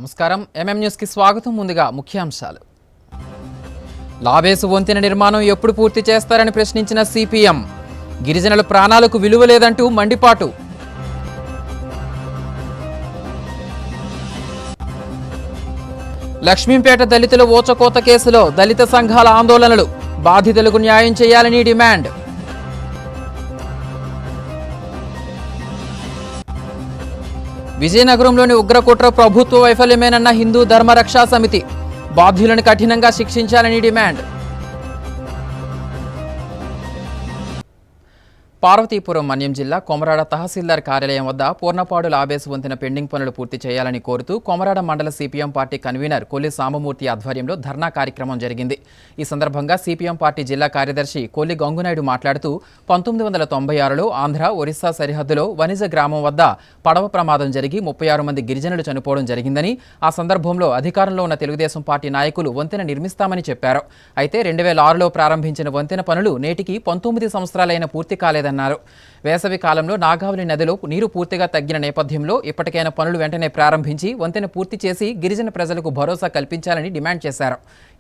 నమస్కారం MM news కి స్వాగతం. ముందుగా ముఖ్యాంశాలు. లాబేసు వంతెన నిర్మాణం ఎప్పుడు పూర్తి చేస్తారని ప్రశ్నించిన సిపిఎం. గిరిజనుల ప్రాణాలకు విలువ లేదంటూ మండిపాటు. లక్ష్మీపేట దళితుల ఊచకోత కేసులో దళిత సంఘాల ఆందోళనలు. బాధితులకు న్యాయం చేయాలని డిమాండ్. విజయనగరంలోని ఉగ్రకుట్ర ప్రభుత్వ వైఫల్యమేనన్న హిందూ ధర్మరక్షా సమితి. బాధ్యులను కఠినంగా శిక్షించాలని డిమాండ్. పార్వతీపురం మన్యం జిల్లా కొమరాడ తహసీల్దార్ కార్యాలయం వద్ద పూర్ణపాడు లాబేసు వంతెన పెండింగ్ పనులు పూర్తి చేయాలని కోరుతూ కొమరాడ మండల CPM party convener Kolli Sambamurthy ఆధ్వర్యంలో ధర్నా కార్యక్రమం జరిగింది. ఈ సందర్భంగా సిపిఎం పార్టీ జిల్లా కార్యదర్శి కొల్లి గంగునాయుడు మాట్లాడుతూ 1996లో ఆంధ్ర ఒరిస్సా సరిహద్దులో వనిజ గ్రామం వద్ద పడవ ప్రమాదం జరిగి 36 మంది గిరిజనులు చనిపోవడం జరిగిందని, ఆ సందర్భంలో అధికారంలో ఉన్న తెలుగుదేశం పార్టీ నాయకులు వంతెన నిర్మిస్తామని చెప్పారు. అయితే 2006లో ప్రారంభించిన వంతెన పనులు నేటికి 19 సంవత్సరాలైన పూర్తి కాలేదని అన్నారు. వేసవి కాలంలో నాగావళి నదిలో నీరు పూర్తిగా తగ్గిన నేపథ్యంలో ఇప్పటికైనా పనులు వెంటనే ప్రారంభించి వంతెన పూర్తి చేసి గిరిజన ప్రజలకు భరోసా కల్పించాలని డిమాండ్ చేశారు.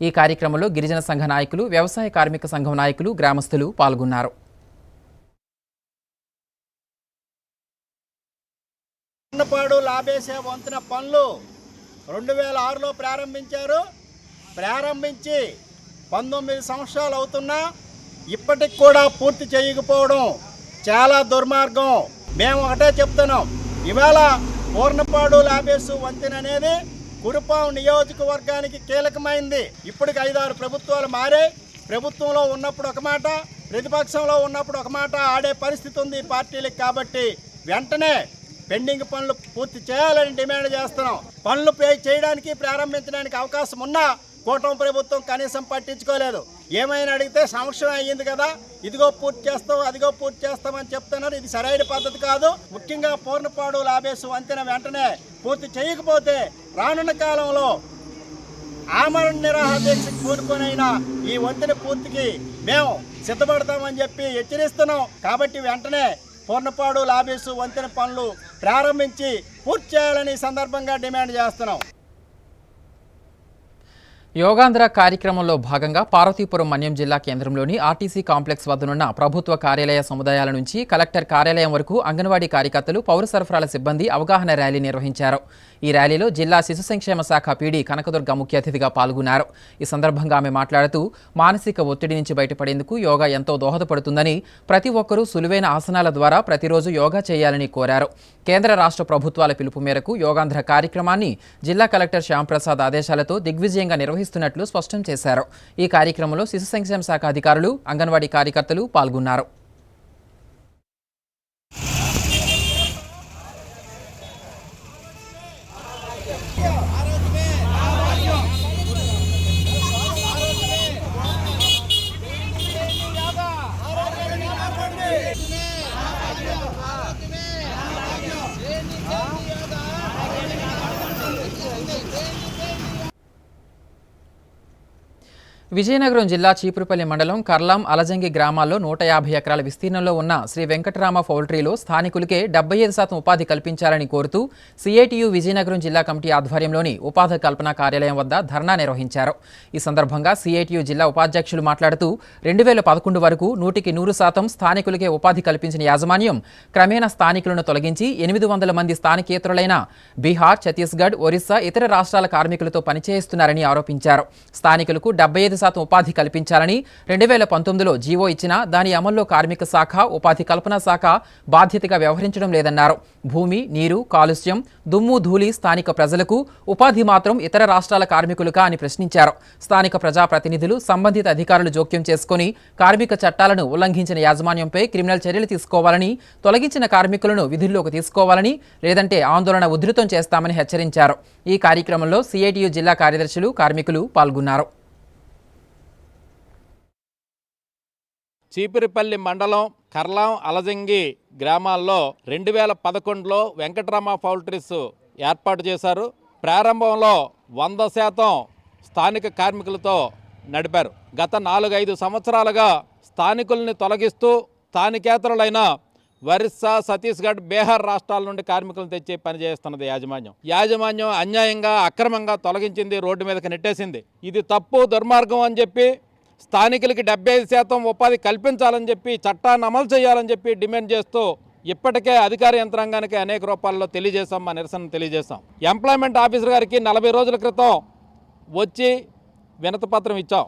ఈ కార్యక్రమంలో గిరిజన సంఘ నాయకులు, వ్యవసాయ కార్మిక సంఘం నాయకులు, గ్రామస్తులు పాల్గొన్నారు. పూర్ణపాడు లాబేసే వంతెన పనులు 2006లో ప్రారంభించారు. ప్రారంభించి 19 సంవత్సరాలు అవుతున్నా ఇప్పటికి కూడా పూర్తి చేయకపోవడం చాలా దుర్మార్గం. మేము ఒకటే చెప్తున్నాం, ఇవాళ పూర్ణపాడు లాబేసు వంతెన అనేది కురుపాం నియోజకవర్గానికి కీలకమైంది. ఇప్పటికి 5-6 ప్రభుత్వాలు మారే, ప్రభుత్వంలో ఉన్నప్పుడు ఒక మాట, ప్రతిపక్షంలో ఉన్నప్పుడు ఒక మాట ఆడే పరిస్థితి ఉంది ఈ పార్టీలకు. కాబట్టి వెంటనే పెండింగ్ పనులు పూర్తి చేయాలని డిమాండ్ చేస్తున్నాం. పనులు చేయడానికి ప్రారంభించడానికి అవకాశం ఉన్నా కూటమి ప్రభుత్వం కనీసం పట్టించుకోలేదు. ఏమైనా అడిగితే సంవత్సరం అయ్యింది కదా, ఇదిగో పూర్తి చేస్తాం, అదిగో పూర్తి చేస్తామని చెప్తున్నారు. ఇది సరైన పద్ధతి కాదు. ముఖ్యంగా పూర్ణపాడు లాబేసు వంతెన వెంటనే పూర్తి చేయకపోతే రానున్న కాలంలో ఆమరణ నిరాహార దీక్షకు కూడుకొనైనా ఈ వంతెన పూర్తికి మేము సిద్ధపడతామని చెప్పి హెచ్చరిస్తున్నాం. కాబట్టి వెంటనే పూర్ణపాడు లాబేసు వంతెన పనులు ప్రారంభించి పూర్తి చేయాలని సందర్భంగా డిమాండ్ చేస్తున్నాం. యోగాంధ్ర కార్యక్రమంలో భాగంగా పార్వతీపురం మన్యం జిల్లా కేంద్రంలోని ఆర్టీసీ కాంప్లెక్స్ వద్దనున్న ప్రభుత్వ కార్యాలయ సముదాయాల నుంచి కలెక్టర్ కార్యాలయం వరకు అంగన్వాడీ కార్యకర్తలు, పౌర సరఫరాల సిబ్బంది అవగాహన ర్యాలీ నిర్వహించారు. ఈ ర్యాలీలో జిల్లా శిశు సంక్షేమ శాఖ పీడీ కనకదుర్గ ముఖ్య అతిథిగా పాల్గొన్నారు. ఈ సందర్భంగా ఆమె మాట్లాడుతూ మానసిక ఒత్తిడి నుంచి బయటపడేందుకు యోగా ఎంతో దోహదపడుతుందని, ప్రతి ఒక్కరూ సులువైన ఆసనాల ద్వారా ప్రతిరోజు యోగా చేయాలని కోరారు. కేంద్ర రాష్ట్ర ప్రభుత్వాల పిలుపు మేరకు యోగాంధ్ర కార్యక్రమాన్ని జిల్లా కలెక్టర్ శ్యాంప్రసాద్ ఆదేశాలతో దిగ్విజయంగా నిర్వహిస్తున్నట్లు స్పష్టం చేశారు. ఈ కార్యక్రమంలో శిశు సంక్షేమ శాఖ అధికారులు, అంగన్వాడీ కార్యకర్తలు పాల్గొన్నారు. విజయనగరం జిల్లా చీపురుపల్లి మండలం కర్లాం, అలజంగి గ్రామాల్లో 150 ఎకరాల విస్తీర్ణంలో ఉన్న శ్రీ వెంకటరామ పౌల్ట్రీలో స్థానికులకే 75% ఉపాధి కల్పించాలని కోరుతూ సిఐటియు విజయనగరం జిల్లా కమిటీ ఆధ్వర్యంలోని ఉపాధి కల్పన కార్యాలయం వద్ద ధర్నా నిర్వహించారు. ఈ సందర్భంగా సిఐటియు జిల్లా ఉపాధ్యక్షులు మాట్లాడుతూ 2011 వరకు 100% స్థానికులకే ఉపాధి కల్పించిన యాజమాన్యం క్రమేణా స్థానికులను తొలగించి 800 మంది స్థానికేతరులైన బీహార్, ఛత్తీస్గఢ్, ఒరిస్సా, ఇతర రాష్ట్రాల కార్మికులతో పనిచేస్తున్నారని ఆరోపించారు. స్థానికులకు 75% ఉపాధి కల్పించాలని 2019లో జీవో ఇచ్చినా దాని అమల్లో కార్మిక శాఖ, ఉపాధి కల్పన శాఖ బాధ్యతగా వ్యవహరించడం లేదన్నారు. భూమి, నీరు, కాలుష్యం, దుమ్ము, ధూళి స్థానిక ప్రజలకు, ఉపాధి మాత్రం ఇతర రాష్ట్రాల కార్మికులుగా అని ప్రశ్నించారు. స్థానిక ప్రజాప్రతినిధులు, సంబంధిత అధికారులు జోక్యం చేసుకుని కార్మిక చట్టాలను ఉల్లంఘించిన యాజమాన్యంపై క్రిమినల్ చర్యలు తీసుకోవాలని, తొలగించిన కార్మికులను విధుల్లోకి తీసుకోవాలని, లేదంటే ఆందోళన ఉధృతం చేస్తామని హెచ్చరించారు. ఈ కార్యక్రమంలో సిఐటియు జిల్లా కార్యదర్శులు, కార్మికులు పాల్గొన్నారు. చీపురుపల్లి మండలం కర్లాం, అలజంగి గ్రామాల్లో 2011లో వెంకటరామ పౌల్ట్రీస్ ఏర్పాటు చేశారు. ప్రారంభంలో 100% స్థానిక కార్మికులతో నడిపారు. గత 4-5 సంవత్సరాలుగా స్థానికుల్ని తొలగిస్తూ స్థానికేతరులైన ఒరిస్సా, ఛత్తీస్గఢ్, బీహార్ రాష్ట్రాల నుండి కార్మికులను తెచ్చి పనిచేస్తున్నది యాజమాన్యం అన్యాయంగా అక్రమంగా తొలగించింది, రోడ్డు మీదకి నెట్టేసింది. ఇది తప్పు, దుర్మార్గం అని చెప్పి స్థానికులకి 75% ఉపాధి కల్పించాలని చెప్పి, చట్టాన్ని అమలు చేయాలని చెప్పి డిమాండ్ చేస్తూ ఇప్పటికే అధికార యంత్రాంగానికి అనేక రూపాల్లో తెలియజేశాం, మా నిరసన తెలియజేశాం. ఎంప్లాయ్మెంట్ ఆఫీసర్ గారికి 40 రోజుల క్రితం వచ్చి వినతిపత్రం ఇచ్చాం.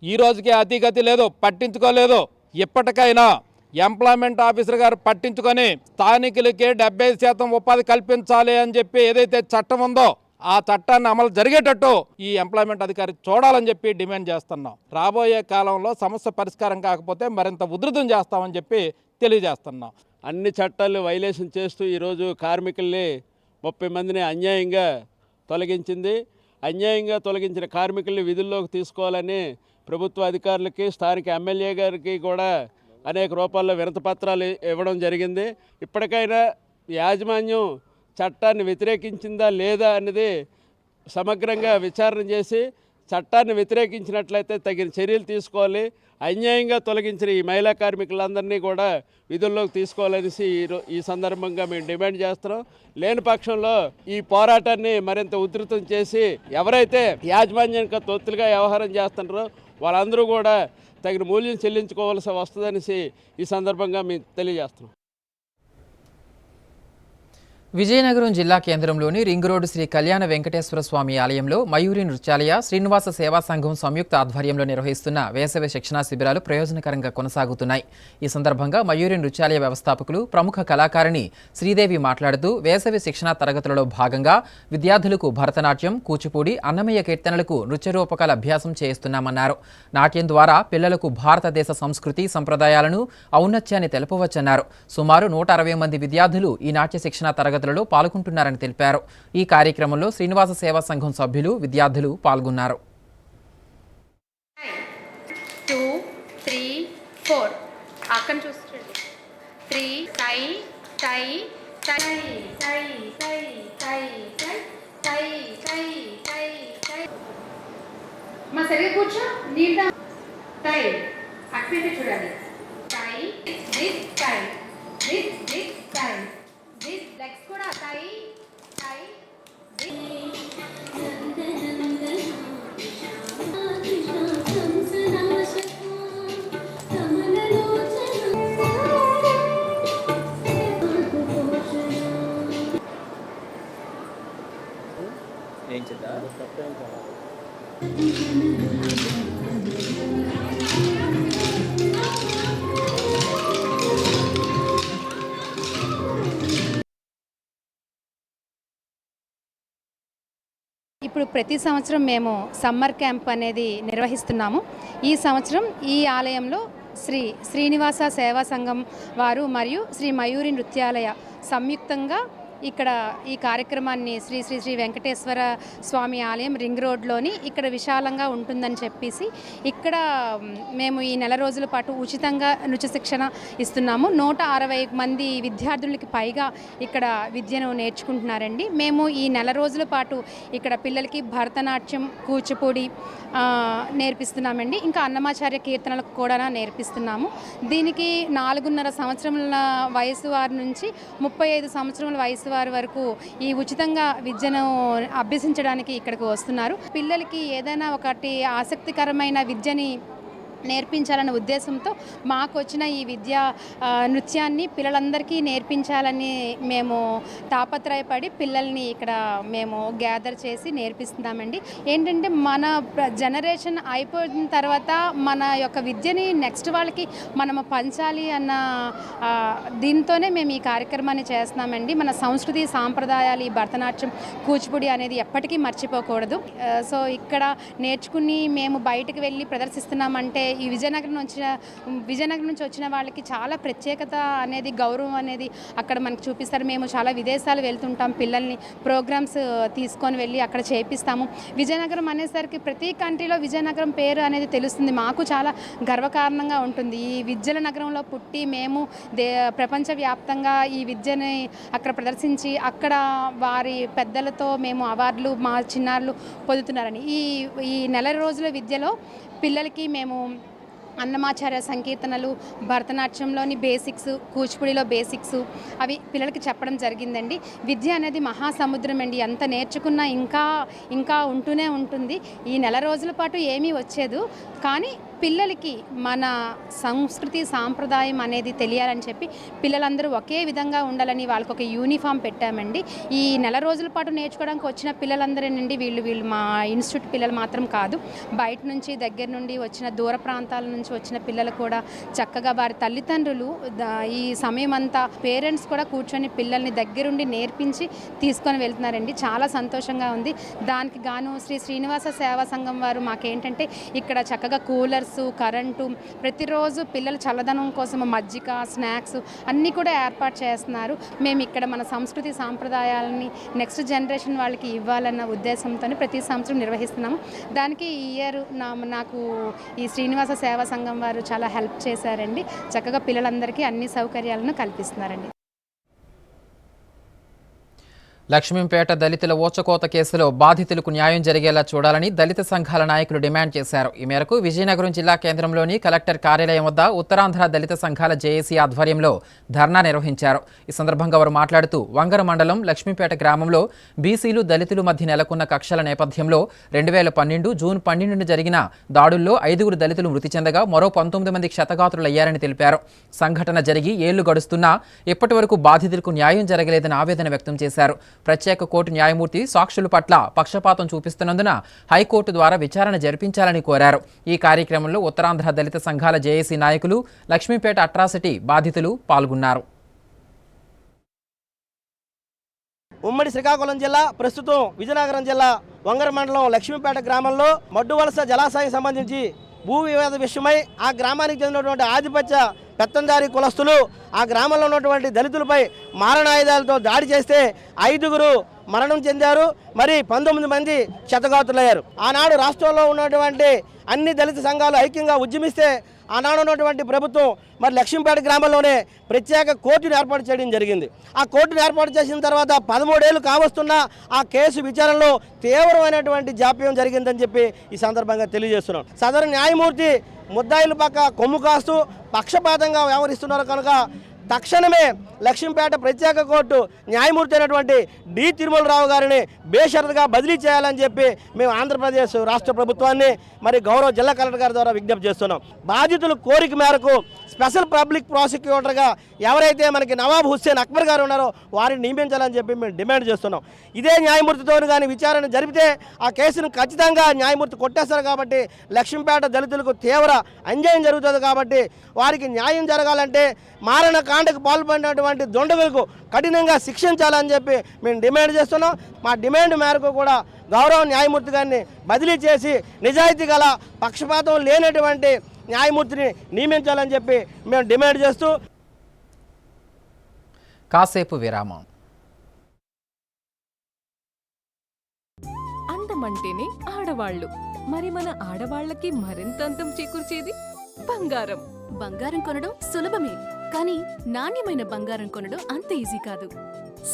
ఈ రోజుకి అతిగతి లేదు, పట్టించుకోలేదు. ఇప్పటికైనా ఎంప్లాయ్మెంట్ ఆఫీసర్ గారు పట్టించుకొని స్థానికులకి 70% ఉపాధి కల్పించాలి అని చెప్పి ఏదైతే చట్టం ఉందో ఆ చట్టాన్ని అమలు జరిగేటట్టు ఈ ఎంప్లాయ్మెంట్ అధికారి చూడాలని చెప్పి డిమాండ్ చేస్తున్నాం. రాబోయే కాలంలో సమస్య పరిష్కారం కాకపోతే మరింత ఉధృతం చేస్తామని చెప్పి తెలియజేస్తున్నాం. అన్ని చట్టాలు వైలేషన్ చేస్తూ ఈరోజు కార్మికుల్ని 30 మందిని అన్యాయంగా తొలగించింది. అన్యాయంగా తొలగించిన కార్మికుల్ని విధుల్లోకి తీసుకోవాలని ప్రభుత్వ అధికారులకి, స్థానిక ఎమ్మెల్యే గారికి కూడా అనేక రూపాల్లో వినతిపత్రాలు ఇవ్వడం జరిగింది. ఇప్పటికైనా యాజమాన్యం చట్టాన్ని వ్యతిరేకించిందా లేదా అనేది సమగ్రంగా విచారణ చేసి చట్టాన్ని వ్యతిరేకించినట్లయితే తగిన చర్యలు తీసుకోవాలి. అన్యాయంగా తొలగించిన ఈ మహిళా కార్మికులందరినీ కూడా విధుల్లోకి తీసుకోవాలనేసి ఈ సందర్భంగా మేము డిమాండ్ చేస్తున్నాం. లేని పక్షంలో ఈ పోరాటాన్ని మరింత ఉధృతం చేసి ఎవరైతే యాజమాన్యానికి తొత్తులుగా వ్యవహారం చేస్తున్నారో వాళ్ళందరూ కూడా తగిన మూల్యం చెల్లించుకోవాల్సి వస్తుందనేసి ఈ సందర్భంగా మేము తెలియజేస్తున్నాం. విజయనగరం జిల్లా కేంద్రంలోని రింగ్ రోడ్డు శ్రీ కళ్యాణ వెంకటేశ్వర స్వామి ఆలయంలో మయూరి నృత్యాలయ, శ్రీనివాస సేవా సంఘం సంయుక్త ఆధ్వర్యంలో నిర్వహిస్తున్న వేసవి శిక్షణా శిబిరాలు ప్రయోజనకరంగా కొనసాగుతున్నాయి. ఈ సందర్భంగా మయూరి నృత్యాలయ వ్యవస్థాపకులు, ప్రముఖ కళాకారిణి శ్రీదేవి మాట్లాడుతూ వేసవి శిక్షణా తరగతులలో భాగంగా విద్యార్థులకు భరతనాట్యం, కూచిపూడి, అన్నమయ్య కీర్తనలకు నృత్య రూపకాల అభ్యాసం చేయిస్తున్నామన్నారు. నాట్యం ద్వారా పిల్లలకు భారతదేశ సంస్కృతి, సంప్రదాయాలను, ఔన్నత్యాన్ని తెలుపవచ్చన్నారు. సుమారు 160 మంది విద్యార్థులు ఈ నాట్య శిక్షణా తరగతులలో పాల్గొంటున్నారని తెలిపారు. ఈ కార్యక్రమంలో శ్రీనివాస సేవా సంఘం సభ్యులు, విద్యార్థులు పాల్గొన్నారు. 2 3 4 అక్కడ చూడండి. 3 సై సై సై సై సై సై సై సై సై సై సై మా సరిగ్గా కూర్చో. నీళ్ళ సై అక్కడే చూడాలి. సై దిస్ సై దిస్ దిస్ సై దిస్ లెగ్స్ కూడా సై సై ఏం చేద్దాం? ఇప్పుడు ప్రతి సంవత్సరం మేము సమ్మర్ క్యాంప్ అనేది నిర్వహిస్తున్నాము. ఈ సంవత్సరం ఈ ఆలయంలో శ్రీనివాస సేవా సంఘం వారు మరియు శ్రీ మయూరి నృత్యాలయ సంయుక్తంగా ఇక్కడ ఈ కార్యక్రమాన్ని శ్రీ శ్రీ శ్రీ వెంకటేశ్వర స్వామి ఆలయం రింగ్ రోడ్లోని ఇక్కడ విశాలంగా ఉంటుందని చెప్పేసి ఇక్కడ మేము ఈ నెల రోజుల పాటు ఉచితంగా నృత్య శిక్షణ ఇస్తున్నాము. 160 మంది విద్యార్థులకి పైగా ఇక్కడ విద్యను నేర్చుకుంటున్నారండి. మేము ఈ నెల రోజుల పాటు ఇక్కడ పిల్లలకి భరతనాట్యం, కూచిపూడి నేర్పిస్తున్నామండి. ఇంకా అన్నమాచార్య కీర్తనలకు కూడా నేర్పిస్తున్నాము. దీనికి 4.5 సంవత్సరముల వయసు వారి నుంచి 35 సంవత్సరముల వయసు వారి వరకు ఈ ఉచితంగా విద్యను అభ్యసించడానికి ఇక్కడికి వస్తున్నారు. పిల్లలకి ఏదైనా ఒకటి ఆసక్తికరమైన విద్యని నేర్పించాలనే ఉద్దేశంతో మాకు వచ్చిన ఈ విద్యా నృత్యాన్ని పిల్లలందరికీ నేర్పించాలని మేము తాపత్రయపడి పిల్లల్ని ఇక్కడ మేము గ్యాదర్ చేసి నేర్పిస్తున్నామండి. ఏంటంటే మన జనరేషన్ అయిపోయిన తర్వాత మన యొక్క విద్యని నెక్స్ట్ వాళ్ళకి మనము పంచాలి అన్న దీంతోనే మేము ఈ కార్యక్రమాన్ని చేస్తున్నామండి. మన సంస్కృతి, సాంప్రదాయాలు, ఈ భరతనాట్యం, కూచిపూడి అనేది ఎప్పటికీ మర్చిపోకూడదు. సో ఇక్కడ నేర్చుకుని మేము బయటకు వెళ్ళి ప్రదర్శిస్తున్నామంటే ఈ విజయనగరం నుంచి వచ్చిన వాళ్ళకి చాలా ప్రత్యేకత అనేది, గౌరవం అనేది అక్కడ మనకు చూపిస్తారు. మేము చాలా విదేశాలు వెళ్తుంటాం, పిల్లల్ని ప్రోగ్రామ్స్ తీసుకొని వెళ్ళి అక్కడ చేపిస్తాము. విజయనగరం అనేసరికి ప్రతి కంట్రీలో విజయనగరం పేరు అనేది తెలుస్తుంది. మాకు చాలా గర్వకారణంగా ఉంటుంది. ఈ విద్యల నగరంలో పుట్టి మేము ప్రపంచవ్యాప్తంగా ఈ విద్యని అక్కడ ప్రదర్శించి అక్కడ వారి పెద్దలతో మేము అవార్డులు మా చిన్నారులు పొందుతున్నారని ఈ నెల రోజుల విద్యలో పిల్లలకి మేము అన్నమాచార్య సంకీర్తనలు, భరతనాట్యంలోని బేసిక్స్, కూచిపూడిలో బేసిక్స్ అవి పిల్లలకి చెప్పడం జరిగిందండి. విద్య అనేది మహాసముద్రం అండి. ఎంత నేర్చుకున్నా ఇంకా ఉంటూనే ఉంటుంది. ఈ నెల రోజుల పాటు ఏమీ వచ్చేదు, కానీ పిల్లలకి మన సంస్కృతి సాంప్రదాయం అనేది తెలియాలని చెప్పి పిల్లలందరూ ఒకే విధంగా ఉండాలని వాళ్ళకి ఒక యూనిఫామ్ పెట్టామండి. ఈ నెల రోజుల పాటు నేర్చుకోవడానికి వచ్చిన పిల్లలందరేనండి. వీళ్ళు మా ఇన్స్టిట్యూట్ పిల్లలు మాత్రం కాదు, బయట నుంచి దగ్గర నుండి వచ్చిన దూర ప్రాంతాల నుంచి వచ్చిన పిల్లలు కూడా చక్కగా వారి తల్లిదండ్రులు ఈ సమయం అంతా పేరెంట్స్ కూడా కూర్చొని పిల్లల్ని దగ్గరుండి నేర్పించి తీసుకొని వెళ్తున్నారండి. చాలా సంతోషంగా ఉంది. దానికి గాను శ్రీ శ్రీనివాస సేవా సంఘం వారు మాకేంటంటే ఇక్కడ చక్కగా కూలర్స్, కరెంటు, ప్రతిరోజు పిల్లల చల్లదనం కోసం మజ్జిగ, స్నాక్స్ అన్నీ కూడా ఏర్పాటు చేస్తున్నారు. మేము ఇక్కడ మన సంస్కృతి సాంప్రదాయాలని నెక్స్ట్ జనరేషన్ వాళ్ళకి ఇవ్వాలన్న ఉద్దేశంతో ప్రతి సంవత్సరం నిర్వహిస్తున్నాము. దానికి ఈ ఇయర్ నాకు ఈ శ్రీనివాస సేవా సంఘం వారు చాలా హెల్ప్ చేశారండి. చక్కగా పిల్లలందరికీ అన్ని సౌకర్యాలను కల్పిస్తున్నారండి. లక్ష్మీపేట దళితుల ఊచకోత కేసులో బాధితులకు న్యాయం జరిగేలా చూడాలని దళిత సంఘాల నాయకులు డిమాండ్ చేశారు. ఈ మేరకు విజయనగరం జిల్లా కేంద్రంలోని కలెక్టర్ కార్యాలయం వద్ద ఉత్తరాంధ్ర దళిత సంఘాల జేఏసీ ఆధ్వర్యంలో ధర్నా నిర్వహించారు. ఈ సందర్భంగా వారు మాట్లాడుతూ వంగర మండలం లక్ష్మీపేట గ్రామంలో బీసీలు దళితుల మధ్య నెలకొన్న కక్షల నేపథ్యంలో 2012 జూన్ 12 జరిగిన దాడుల్లో 5 దళితులు మృతి చెందగా మరో 19 మంది క్షతగాత్రులయ్యారని తెలిపారు. సంఘటన జరిగి ఏళ్లు గడుస్తున్నా ఇప్పటి వరకు బాధితులకు న్యాయం జరగలేదని ఆవేదన వ్యక్తం చేశారు. ప్రత్యేక కోర్టు న్యాయమూర్తి సాక్షుల పట్ల పక్షపాతం చూపిస్తున్నందున హైకోర్టు ద్వారా విచారణ జరిపించాలని కోరారు. ఈ కార్యక్రమంలో ఉత్తరాంధ్ర దళిత సంఘాల జేఏసీ నాయకులు, లక్ష్మీపేట అట్రాసిటీ బాధితులు పాల్గొన్నారు. ఉమ్మడి శ్రీకాకుళం జిల్లా, ప్రస్తుతం విజయనగరం జిల్లా వంగర మండలం లక్ష్మీపేట గ్రామంలో మడ్డువలస జలాశయం సంబంధించి భూ వివాద విషయమై ఆ గ్రామానికి చెందినటువంటి ఆధిపత్య పెత్తందారీ కులస్తులు ఆ గ్రామంలో ఉన్నటువంటి దళితులపై మారణాయుధాలతో దాడి చేస్తే 5 మరణం చెందారు. మరి 19 మంది క్షతగాత్రులయ్యారు. ఆనాడు రాష్ట్రంలో ఉన్నటువంటి అన్ని దళిత సంఘాలు ఐక్యంగా ఉద్యమిస్తే ఆనాడు ఉన్నటువంటి ప్రభుత్వం మరి లక్ష్మీపేట గ్రామంలోనే ప్రత్యేక కోర్టును ఏర్పాటు చేయడం జరిగింది. ఆ కోర్టును ఏర్పాటు చేసిన తర్వాత 13 ఏళ్ళు కావస్తున్న ఆ కేసు విచారణలో తీవ్రమైనటువంటి జాప్యం జరిగిందని చెప్పి ఈ సందర్భంగా తెలియజేస్తున్నాం. సదరు న్యాయమూర్తి ముద్దాయిల పక్క కొమ్ము కాస్తూ పక్షపాతంగా వ్యవహరిస్తున్నారు కనుక తక్షణమే లక్ష్మీపేట ప్రత్యేక కోర్టు న్యాయమూర్తి అయినటువంటి డి తిరుమలరావు గారిని బేషరతుగా బదిలీ చేయాలని చెప్పి మేము ఆంధ్రప్రదేశ్ రాష్ట్ర ప్రభుత్వాన్ని మరి గౌరవ జిల్లా కలెక్టర్ గారి ద్వారా విజ్ఞప్తి చేస్తున్నాం. బాధితుల కోరిక మేరకు స్పెషల్ పబ్లిక్ ప్రాసిక్యూటర్గా ఎవరైతే మనకి నవాబ్ హుస్సేన్ అక్బర్ గారు ఉన్నారో వారిని నియమించాలని చెప్పి మేము డిమాండ్ చేస్తున్నాం. ఇదే న్యాయమూర్తితో కానీ విచారణ జరిపితే ఆ కేసును ఖచ్చితంగా న్యాయమూర్తి కొట్టేస్తారు. కాబట్టి లక్ష్మీపేట దళితులకు తీవ్ర అన్యాయం జరుగుతుంది. కాబట్టి వారికి న్యాయం జరగాలంటే మారణ కాండకు పాల్పడినటువంటి దొండగులకు కఠినంగా శిక్షించాలని చెప్పి మేము డిమాండ్ చేస్తున్నాం. మా డిమాండ్ మేరకు కూడా గౌరవ న్యాయమూర్తి గారిని బదిలీ చేసి నిజాయితీ గల పక్షపాతం లేనటువంటి న్యాయమూర్తిని నియమించాలని చెప్పి మేము డిమాండ్ చేస్తూ కాసేపు విరామం. అందమంటేనే ఆడవాళ్ళు, మరి మన ఆడవాళ్ళకి మరింత అందం చేకూర్చేది బంగారం. బంగారం కొనడం సులభమే, కానీ నాణ్యమైన బంగారం కొనడం అంత ఈజీ కాదు.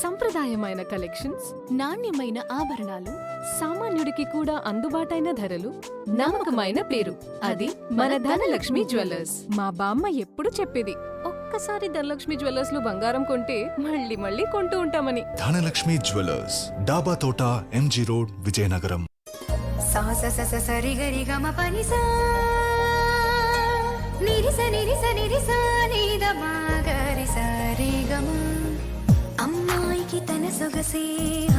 సంప్రదాయమైన కలెక్షన్స్, నాణ్యమైన ఆభరణాలు, సామాన్యుడికి కూడా అందుబాటైన ధరలు, నమ్మకమైన పేరు, అది మన ధనలక్ష్మి జ్యువెలర్స్. మా బామ్మ ఎప్పుడు చెప్పేది, ఒక్కసారి ధనలక్ష్మి జ్యువెలర్స్ లో బంగారం కొంటే మళ్ళీ మళ్ళీ కొంటూ ఉంటామని. ధనలక్ష్మి జ్యువెలర్స్, డాబా తోట, ఎంజీ రోడ్, విజయనగరం. అమ్మాయికి తన సొగసే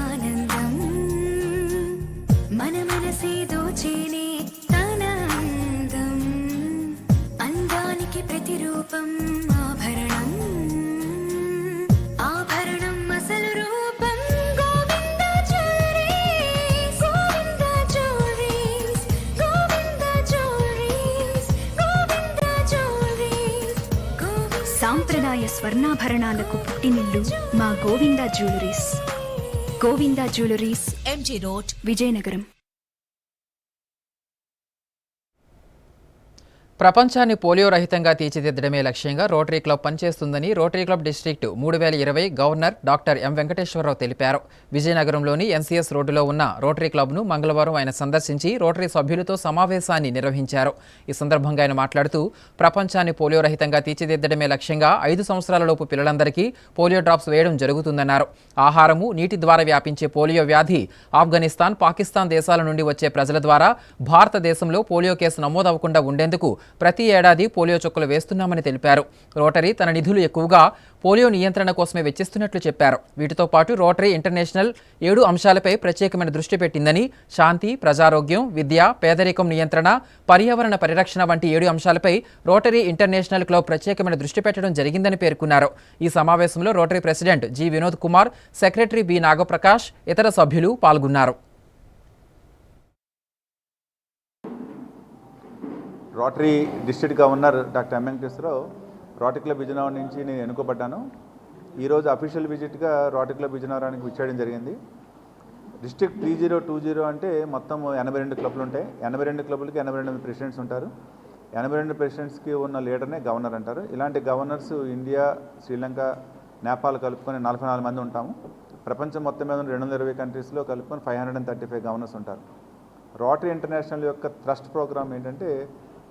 ఆనందం, మన మనసే దోచేనే తన అందం, అందానికి ప్రతిరూపం ఆభరణం, ఆభరణం అసలు రూపం Govinda jewelleries, Govinda jewelleries, Govinda jewelleries, Govinda jewelleries. సాంప్రదాయ స్వర్ణాభరణాలకు పుట్టినిల్లు మా Govinda jewelleries. Govinda jewelleries, MG road, Vizianagaram. ప్రపంచాన్ని పోలియో రహితంగా తీర్చిదిద్దడమే లక్ష్యంగా రోటరీ క్లబ్ పనిచేస్తుందని rotary club district 3020 governor doctor M Venkateswararao తెలిపారు. విజయనగరంలోని ఎన్సీఎస్ రోడ్డులో ఉన్న రోటరీ క్లబ్ను మంగళవారం ఆయన సందర్శించి రోటరీ సభ్యులతో సమావేశాన్ని నిర్వహించారు. ఈ సందర్భంగా ఆయన మాట్లాడుతూ ప్రపంచాన్ని పోలియో రహితంగా తీర్చిదిద్దడమే లక్ష్యంగా 5 సంవత్సరాలలోపు పిల్లలందరికీ పోలియో డ్రాప్స్ వేయడం జరుగుతుందన్నారు. ఆహారము, నీటి ద్వారా వ్యాపించే పోలియో వ్యాధి ఆఫ్ఘనిస్తాన్, పాకిస్తాన్ దేశాల నుండి వచ్చే ప్రజల ద్వారా భారతదేశంలో పోలియో కేసు నమోదవకుండా ఉండేందుకు ప్రతి ఏడాది పోలియో చుక్కలు వేస్తున్నామని తెలిపారు. రోటరీ తన నిధులు ఎక్కువగా పోలియో నియంత్రణ కోసమే వెచ్చిస్తున్నట్లు చెప్పారు. వీటితో పాటు రోటరీ ఇంటర్నేషనల్ 7 అంశాలపై ప్రత్యేకమైన దృష్టి పెట్టిందని, శాంతి, ప్రజారోగ్యం, విద్య, పేదరికం నియంత్రణ, పర్యావరణ పరిరక్షణ వంటి 7 అంశాలపై రోటరీ ఇంటర్నేషనల్ క్లబ్ ప్రత్యేకమైన దృష్టి పెట్టడం జరిగిందని పేర్కొన్నారు. ఈ సమావేశంలో Rotary president G Vinod Kumar, secretary B Nagaprakash, ఇతర సభ్యులు పాల్గొన్నారు. Rotary district governor doctor M Venkateswararao Rotary club Vizianagaram నుంచి నేను ఎన్నుకోబడ్డాను. ఈరోజు అఫీషియల్ విజిట్గా రోటరీ క్లబ్ విజయనగరానికి విచ్చేయడం జరిగింది. డిస్ట్రిక్ట్ 3020 అంటే మొత్తం 82 క్లబ్లు ఉంటాయి. 82 క్లబ్లకి 82 ప్రెసిడెంట్స్ ఉంటారు. 82 ప్రెసిడెంట్స్కి ఉన్న లీడర్నే గవర్నర్ అంటారు. ఇలాంటి గవర్నర్స్ ఇండియా, శ్రీలంక, నేపాల్ కలుపుకొని 44 మంది ఉంటాము. ప్రపంచం మొత్తం మీద 220 కంట్రీస్లో కలుపుకొని 535 గవర్నర్స్ ఉంటారు. రోటరీ ఇంటర్నేషనల్ యొక్క ట్రస్ట్ ప్రోగ్రామ్ ఏంటంటే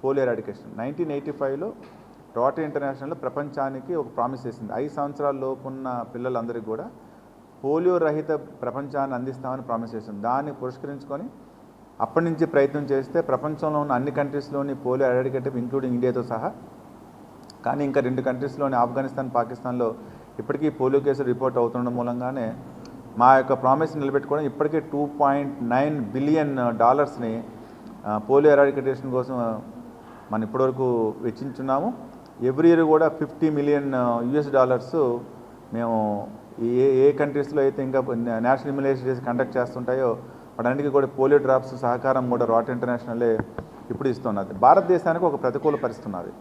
పోలియో ఎరాడికేషన్. 1985లో రోటరీ ఇంటర్నేషనల్ ప్రపంచానికి ఒక ప్రామిస్ చేసింది. 5 సంవత్సరాల లోపు ఉన్న పిల్లలందరికీ కూడా పోలియో రహిత ప్రపంచాన్ని అందిస్తామని ప్రామిస్ చేసింది. దాన్ని పురస్కరించుకొని అప్పటి నుంచి ప్రయత్నం చేస్తే ప్రపంచంలో ఉన్న అన్ని కంట్రీస్లోని పోలియో ఎరాడికేటివ్ ఇంక్లూడింగ్ ఇండియాతో సహా, కానీ ఇంకా 2 కంట్రీస్లోని ఆఫ్ఘనిస్తాన్, పాకిస్తాన్లో ఇప్పటికీ పోలియో కేసులు రిపోర్ట్ అవుతుండడం మూలంగానే మా యొక్క ప్రామిస్ నిలబెట్టుకోవడం ఇప్పటికే $2.9 బిలియన్ పోలియో ఎరాడికేషన్ కోసం మనం ఇప్పటివరకు వెచ్చించున్నాము. ఎవ్రీ ఇయర్ కూడా $50 మిలియన్ మేము ఏ కంట్రీస్లో అయితే ఇంకా నేషనల్ ఇమ్యునైజేషన్ డేస్ కండక్ట్ చేస్తుంటాయో వాటన్నిటికీ కూడా పోలియో డ్రాప్స్ సహకారం కూడా రోటరీ ఇంటర్నేషనలే ఇప్పుడు ఇస్తున్నది. భారతదేశానికి ఒక ప్రతికూల పరిస్థితి ఉన్నది.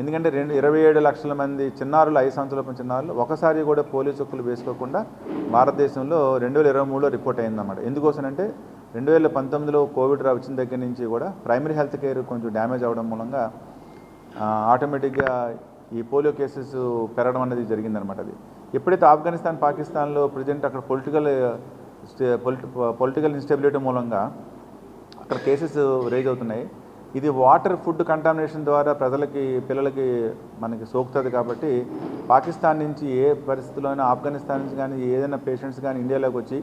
ఎందుకంటే 27 లక్షల మంది చిన్నారులు, 5 సంవత్సరాల చిన్నారులు ఒకసారి కూడా పోలియో చుక్కలు వేసుకోకుండా భారతదేశంలో 2023లో రిపోర్ట్ అయిందన్నమాట. ఎందుకోసమంటే 2019లో కోవిడ్ వచ్చిన దగ్గర నుంచి కూడా ప్రైమరీ హెల్త్ కేర్ కొంచెం డ్యామేజ్ అవ్వడం మూలంగా ఆటోమేటిక్గా ఈ పోలియో కేసెస్ పెరగడం అనేది జరిగిందనమాట. అది ఎప్పుడైతే ఆఫ్ఘనిస్తాన్, పాకిస్తాన్లో ప్రజెంట్ అక్కడ పొలిటికల్ ఇన్స్టెబిలిటీ మూలంగా అక్కడ కేసెస్ రేజ్ అవుతున్నాయి. ఇది వాటర్, ఫుడ్ కంటామినేషన్ ద్వారా పిల్లలకి మనకి సోకుతుంది. కాబట్టి పాకిస్తాన్ నుంచి ఏ పరిస్థితుల్లో అయినా, ఆఫ్ఘనిస్తాన్ నుంచి కానీ ఏదైనా పేషెంట్స్ కానీ ఇండియాలోకి వచ్చి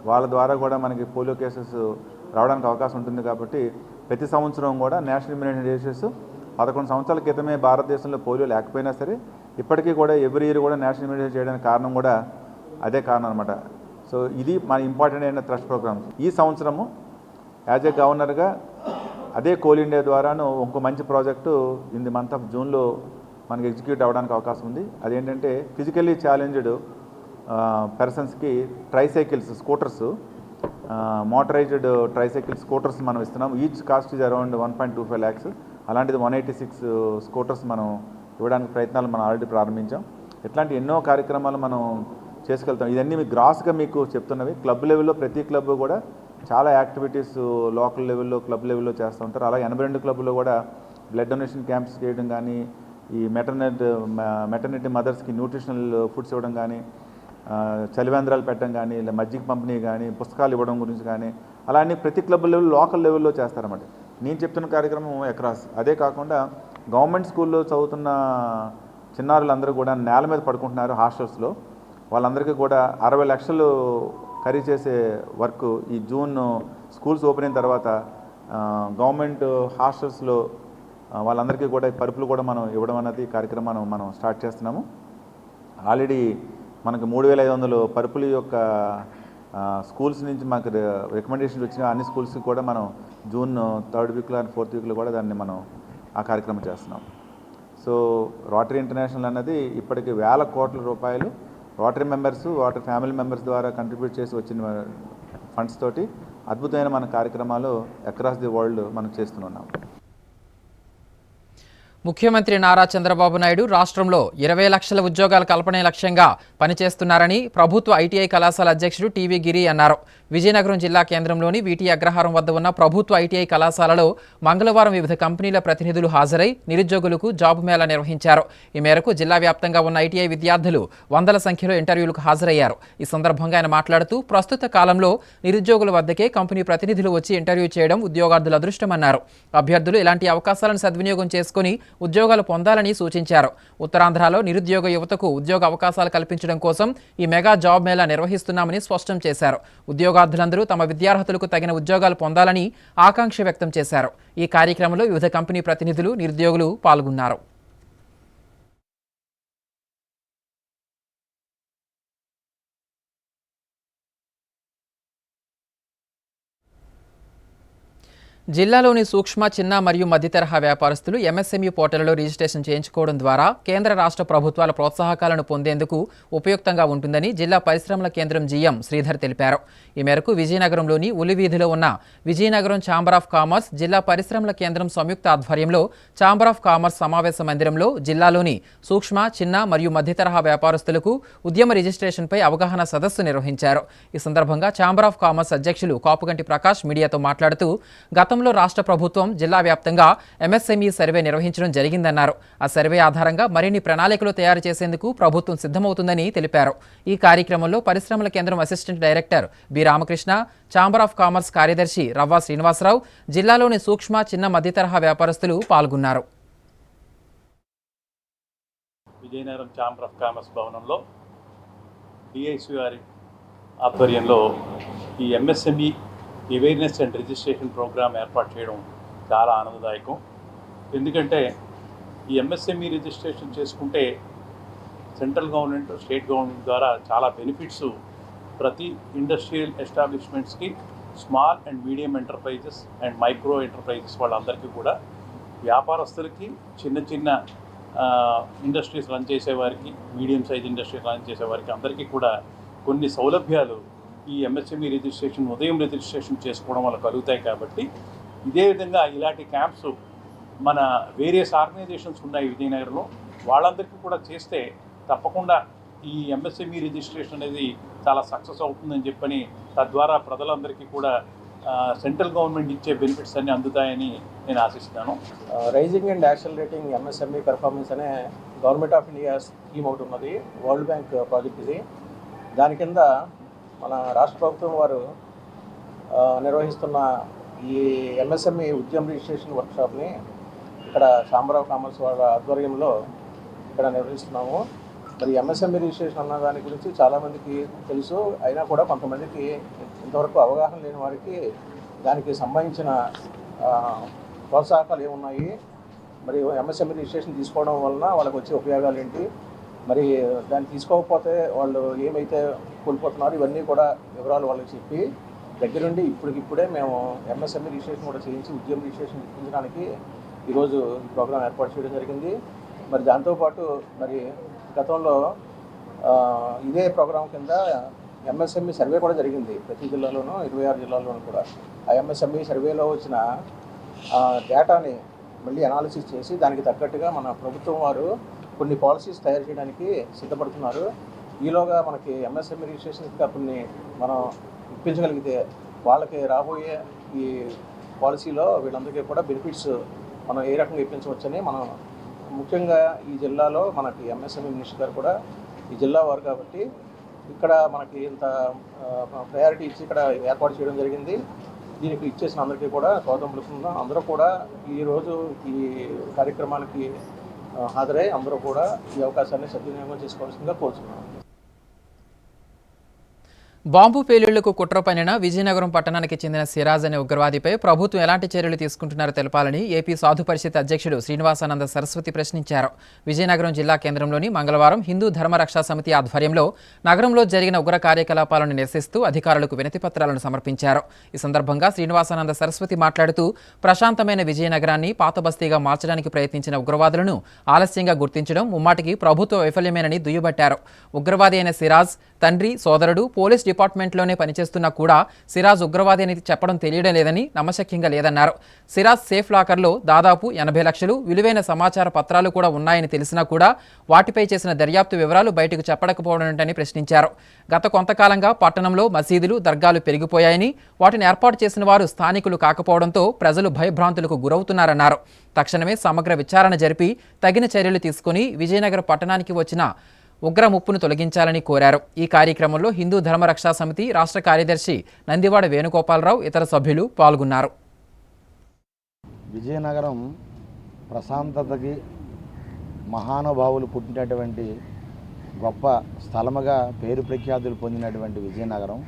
వాళ్ళ ద్వారా కూడా మనకి పోలియో కేసెస్ రావడానికి అవకాశం ఉంటుంది. కాబట్టి ప్రతి సంవత్సరం కూడా నేషనల్ ఇమ్యునైజేషన్ డేస్ 11 సంవత్సరాల క్రితమే భారతదేశంలో పోలియో లేకపోయినా సరే ఇప్పటికీ కూడా ఎవ్రీ ఇయర్ కూడా నేషనల్ ఇమ్యునైజేషన్ చేయడానికి కారణం కూడా అదే కారణం అనమాట. సో ఇది మన ఇంపార్టెంట్ అయిన ట్రస్ట్ ప్రోగ్రామ్. ఈ సంవత్సరము యాజ్ ఏ గవర్నర్గా అదే కోల్ ఇండియా ద్వారాను ఇంకో మంచి project in the month of జూన్లో మనకి ఎగ్జిక్యూట్ అవ్వడానికి అవకాశం ఉంది. అదేంటంటే ఫిజికల్లీ ఛాలెంజ్డ్ పర్సన్స్కి tricycles, scooters, motorized tricycle scooters మనం ఇస్తున్నాం. Each cost is around 1.25 lakhs. అలాంటిది 186 స్కూటర్స్ మనం ఇవ్వడానికి ప్రయత్నాలు మనం ఆల్రెడీ ప్రారంభించాం. ఇట్లాంటి ఎన్నో కార్యక్రమాలు మనం చేసుకెళ్తాం. ఇవన్నీ మీకు గ్రాస్గా మీకు చెప్తున్నవి. క్లబ్ లెవెల్లో ప్రతి క్లబ్ కూడా చాలా యాక్టివిటీస్ లోకల్ లెవెల్లో, క్లబ్ లెవెల్లో చేస్తూ ఉంటారు. అలాగే 82 క్లబ్లో కూడా బ్లడ్ డొనేషన్ క్యాంప్స్ చేయడం కానీ, ఈ మెటర్నిటీ మదర్స్కి న్యూట్రిషనల్ ఫుడ్స్ ఇవ్వడం కానీ, చలివేంద్రాలు పెట్టడం కానీ, ఇలా మజ్జిగ పంపిణీ కానీ, పుస్తకాలు ఇవ్వడం గురించి కానీ, అలా అన్ని ప్రతి క్లబ్ లెవెల్, లోకల్ లెవెల్లో చేస్తారన్నమాట. నేను చెప్తున్న కార్యక్రమం అక్రాస్. అదే కాకుండా గవర్నమెంట్ స్కూల్లో చదువుతున్న చిన్నారులందరూ కూడా నేల మీద పడుకుంటున్నారు హాస్టల్స్లో. వాళ్ళందరికీ కూడా 60 లక్షలు ఖరీదు చేసే వర్క్ ఈ జూన్ స్కూల్స్ ఓపెన్ అయిన తర్వాత గవర్నమెంట్ హాస్టల్స్లో వాళ్ళందరికీ కూడా పరుపులు కూడా మనం ఇవ్వడం అనేది కార్యక్రమం మనం స్టార్ట్ చేస్తున్నాము. ఆల్రెడీ మనకు 3500 పరుపుల యొక్క స్కూల్స్ నుంచి మాకు రికమెండేషన్స్ వచ్చిన అన్ని స్కూల్స్కి కూడా మనం జూన్ 3rd వీక్లో అండ్ 4th వీక్లో కూడా దాన్ని మనం ఆ కార్యక్రమం చేస్తున్నాం. సో రోటరీ ఇంటర్నేషనల్ అన్నది ఇప్పటికి ₹1,000 కోట్ల rotary members, rotary family members ద్వారా కంట్రిబ్యూట్ చేసి వచ్చిన ఫండ్స్ తోటి అద్భుతమైన మన కార్యక్రమాలు అక్రాస్ ది వరల్డ్ మనం చేస్తున్నాం. ముఖ్యమంత్రి నారా చంద్రబాబు నాయుడు రాష్ట్రంలో 20 లక్షల ఉద్యోగాల కల్పనే లక్ష్యంగా పనిచేస్తున్నారని ప్రభుత్వ ఐటీఐ కళాశాల అధ్యక్షుడు టీవీ గిరి అన్నారు. విజయనగరం జిల్లా కేంద్రంలోని వీటి అగ్రహారం వద్ద ఉన్న ప్రభుత్వ ఐటీఐ కళాశాలలో మంగళవారం వివిధ కంపెనీల ప్రతినిధులు హాజరై నిరుద్యోగులకు జాబ్ మేళా నిర్వహించారు. ఈ మేరకు జిల్లా వ్యాప్తంగా ఉన్న ఐటీఐ విద్యార్థులు వందల సంఖ్యలో ఇంటర్వ్యూలకు హాజరయ్యారు. ఈ సందర్భంగా ఆయన మాట్లాడుతూ ప్రస్తుత కాలంలో నిరుద్యోగుల వద్దకే కంపెనీ ప్రతినిధులు వచ్చి ఇంటర్వ్యూ చేయడం ఉద్యోగార్థుల అదృష్టమన్నారు. అభ్యర్థులు ఇలాంటి అవకాశాలను సద్వినియోగం చేసుకుని ఉద్యోగాలు పొందాలని సూచించారు. ఉత్తరాంధ్రలో నిరుద్యోగ యువతకు ఉద్యోగ అవకాశాలు కల్పించడం కోసం ఈ మెగా జాబ్ మేళా నిర్వహిస్తున్నామని స్పష్టం చేశారు. ఉద్యోగార్థులందరూ తమ విద్యార్హతలకు తగిన ఉద్యోగాలు పొందాలని ఆకాంక్ష వ్యక్తం చేశారు. ఈ కార్యక్రమంలో వివిధ కంపెనీ ప్రతినిధులు, నిరుద్యోగులు పాల్గొన్నారు. జిల్లాలోని సూక్ష్మ, చిన్న మరియు మధ్యతరహా వ్యాపారస్తులు ఎంఎస్ఎంఈ పోర్టల్లో రిజిస్ట్రేషన్ చేయించుకోవడం ద్వారా కేంద్ర రాష్ట్ర ప్రభుత్వాల ప్రోత్సాహకాలను పొందేందుకు ఉపయుక్తంగా ఉంటుందని జిల్లా పరిశ్రమల కేంద్రం జీఎం శ్రీధర్ తెలిపారు. ఈ మేరకు విజయనగరంలోని ఉలివీధిలో ఉన్న విజయనగరం ఛాంబర్ ఆఫ్ కామర్స్, జిల్లా పరిశ్రమల కేంద్రం సంయుక్త ఆధ్వర్యంలో ఛాంబర్ ఆఫ్ కామర్స్ సమావేశ మందిరంలో జిల్లాలోని సూక్ష్మ, చిన్న మరియు మధ్యతరహా వ్యాపారస్తులకు ఉద్యమ రిజిస్ట్రేషన్పై అవగాహన సదస్సు నిర్వహించారు. ఈ సందర్భంగా ఛాంబర్ ఆఫ్ కామర్స్ అధ్యక్షులు కాపుగంటి ప్రకాష్ మీడియాతో మాట్లాడుతూ గతంలో రాష్ట్ర ప్రభుత్వం జిల్లా వ్యాప్తంగా ఎంఎస్ఎంఈ సర్వే నిర్వహించడం జరిగిందన్నారు. ఆ సర్వే ఆధారంగా మరిన్ని ప్రణాళికలు తయారు చేసేందుకు ప్రభుత్వం సిద్ధమవుతుందని తెలిపారు. ఈ కార్యక్రమంలో పరిశ్రమల కేంద్రం assistant director B Ramakrishna, chamber of commerce కార్యదర్శి రవ్వ శ్రీనివాసరావు, జిల్లాలోని సూక్ష్మ, చిన్న మధ్యతరహా వ్యాపారస్తులు పాల్గొన్నారు. విజయనగరం ఛాంబర్ ఆఫ్ కామర్స్ భవనంలో డిఐసి వారి ఆధ్వర్యంలో ఈ MSME awareness and registration program ఏర్పాటు చేయడం చాలా ఆనందదాయకం. ఎందుకంటే ఈ ఎంఎస్ఎంఈ రిజిస్ట్రేషన్ చేసుకుంటే సెంట్రల్ గవర్నమెంట్, స్టేట్ గవర్నమెంట్ ద్వారా చాలా బెనిఫిట్స్ ప్రతి ఇండస్ట్రియల్ ఎస్టాబ్లిష్మెంట్స్కి, small and medium enterprises and micro enterprises వాళ్ళందరికీ కూడా, వ్యాపారస్తులకి, చిన్న చిన్న ఇండస్ట్రీస్ రన్ చేసేవారికి, మీడియం సైజ్ ఇండస్ట్రీస్ రన్ చేసేవారికి అందరికీ కూడా కొన్ని సౌలభ్యాలు ఈ ఎంఎస్ఎంఈ రిజిస్ట్రేషన్, ఉదయం రిజిస్ట్రేషన్ చేసుకోవడం వల్ల కలుగుతాయి. కాబట్టి ఇదే విధంగా ఇలాంటి క్యాంప్స్ మన వేరియస్ ఆర్గనైజేషన్స్ ఉన్నాయి విజయనగరంలో, వాళ్ళందరికీ కూడా చేస్తే తప్పకుండా ఈ ఎంఎస్ఎంఈ రిజిస్ట్రేషన్ అనేది చాలా సక్సెస్ అవుతుందని చెప్పని, తద్వారా ప్రజలందరికీ కూడా సెంట్రల్ గవర్నమెంట్ ఇచ్చే బెనిఫిట్స్ అన్నీ అందుతాయని నేను ఆశిస్తున్నాను. Raising and accelerating MSME performance అనే గవర్నమెంట్ ఆఫ్ ఇండియా స్కీమ్ ఒకటి ఉన్నది, వరల్డ్ బ్యాంక్ ప్రాజెక్ట్ ఇది. దాని కింద మన రాష్ట్ర ప్రభుత్వం వారు నిర్వహిస్తున్న ఈ ఎంఎస్ఎంఈ ఉద్యమ రిజిస్ట్రేషన్ వర్క్షాప్ని ఇక్కడ ఛాంబర్ ఆఫ్ కామర్స్ వాళ్ళ ఆధ్వర్యంలో ఇక్కడ నిర్వహిస్తున్నాము. మరి ఎంఎస్ఎంఈ రిజిస్ట్రేషన్ అన్న దాని గురించి చాలామందికి తెలుసు, అయినా కూడా కొంతమందికి ఇంతవరకు అవగాహన లేని వారికి దానికి సంబంధించిన ప్రోత్సాహకాలు ఏమున్నాయి, మరి ఎంఎస్ఎంఈ రిజిస్ట్రేషన్ తీసుకోవడం వలన వాళ్ళకి వచ్చే ఉపయోగాలు ఏంటి, మరి దాన్ని తీసుకోకపోతే వాళ్ళు ఏమైతే కోల్పోతున్నారు, ఇవన్నీ కూడా వివరాలు వాళ్ళకి చెప్పి దగ్గరుండి ఇప్పుడే మేము ఎంఎస్ఎంఈ రిజిస్ట్రేషన్ కూడా చేయించి ఉద్యమ రిజిస్ట్రేషన్ ఇప్పించడానికి ఈరోజు ఈ ప్రోగ్రాం ఏర్పాటు చేయడం జరిగింది. మరి దాంతోపాటు మరి గతంలో ఇదే ప్రోగ్రాం కింద ఎంఎస్ఎంఈ సర్వే కూడా జరిగింది ప్రతి జిల్లాలోనూ, 26 జిల్లాల్లోనూ కూడా. ఆ ఎంఎస్ఎంఈ సర్వేలో వచ్చిన డేటాని మళ్ళీ అనాలిసిస్ చేసి దానికి తగ్గట్టుగా మన ప్రభుత్వం వారు కొన్ని పాలసీస్ తయారు చేయడానికి సిద్ధపడుతున్నారు. ఈలోగా మనకి ఎంఎస్ఎంఈ రిజిస్ట్రేషన్ ఇంకా కొన్ని మనం ఇప్పించగలిగితే వాళ్ళకి రాబోయే ఈ పాలసీలో వీళ్ళందరికీ కూడా బెనిఫిట్స్ మనం ఏ రకంగా ఇప్పించవచ్చని మనం ముఖ్యంగా ఈ జిల్లాలో మనకి ఎంఎస్ఎంఈ మినిస్టర్ గారు కూడా ఈ జిల్లా వారు కాబట్టి ఇక్కడ మనకి ఇంత ప్రయారిటీ ఇచ్చి ఇక్కడ ఏర్పాటు చేయడం జరిగింది. దీనికి ఇచ్చేసిన అందరికీ కూడా స్వాగతం పలుకుతున్నాం. అందరూ కూడా ఈరోజు ఈ కార్యక్రమానికి హాజరై అందరూ కూడా ఈ అవకాశాన్ని సద్వినియోగం చేసుకోవాల్సిందిగా కోరుతున్నాను. బాంబు పేలుళ్లకు కుట్ర పన్నిన విజయనగరం పట్టణానికి చెందిన సిరాజ్ అనే ఉగ్రవాదిపై ప్రభుత్వం ఎలాంటి చర్యలు తీసుకుంటున్నారో తెలపాలని ఏపీ సాధు పరిషత్ అధ్యక్షుడు శ్రీనివాసానంద సరస్వతి ప్రశ్నించారు. విజయనగరం జిల్లా కేంద్రంలోని మంగళవారం హిందూ ధర్మ రక్షా సమితి ఆధ్వర్యంలో నగరంలో జరిగిన ఉగ్ర కార్యకలాపాలను నిరసిస్తూ అధికారులకు వినతిపత్రాలను సమర్పించారు. ఈ సందర్భంగా శ్రీనివాసానంద సరస్వతి మాట్లాడుతూ ప్రశాంతమైన విజయనగరాన్ని పాతబస్తీగా మార్చడానికి ప్రయత్నించిన ఉగ్రవాదులను ఆలస్యంగా గుర్తించడం ముమ్మాటికి ప్రభుత్వ వైఫల్యమేనని దుయ్యబట్టారు. ఉగ్రవాది అయిన సిరాజ్ తండ్రి, సోదరుడు పోలీస్ డిపార్ట్మెంట్లోనే పనిచేస్తున్నా కూడా సిరాజ్ ఉగ్రవాది అని చెప్పడం తెలియడం లేదని నమ్మశక్యంగా లేదన్నారు. సిరాజ్ సేఫ్ లాకర్లో దాదాపు 80 లక్షలు విలువైన సమాచార పత్రాలు కూడా ఉన్నాయని తెలిసినా కూడా వాటిపై చేసిన దర్యాప్తు వివరాలు బయటకు చెప్పడకపోవడం ఏంటని ప్రశ్నించారు. గత కొంతకాలంగా పట్టణంలో మసీదులు, దర్గాలు పెరిగిపోయాయని, వాటిని ఏర్పాటు చేసిన వారు స్థానికులు కాకపోవడంతో ప్రజలు భయభ్రాంతులకు గురవుతున్నారన్నారు. తక్షణమే సమగ్ర విచారణ జరిపి తగిన చర్యలు తీసుకుని విజయనగరం పట్టణానికి వచ్చిన ఉగ్ర ముప్పును తొలగించాలని కోరారు. ఈ కార్యక్రమంలో హిందూ ధర్మరక్షా సమితి రాష్ట్ర కార్యదర్శి నందివాడ వేణుగోపాలరావు ఇతర సభ్యులు పాల్గొన్నారు. విజయనగరం ప్రశాంతతకి మహానుభావులు పుట్టినటువంటి గొప్ప స్థలముగా పేరు ప్రఖ్యాతులు పొందినటువంటి విజయనగరం,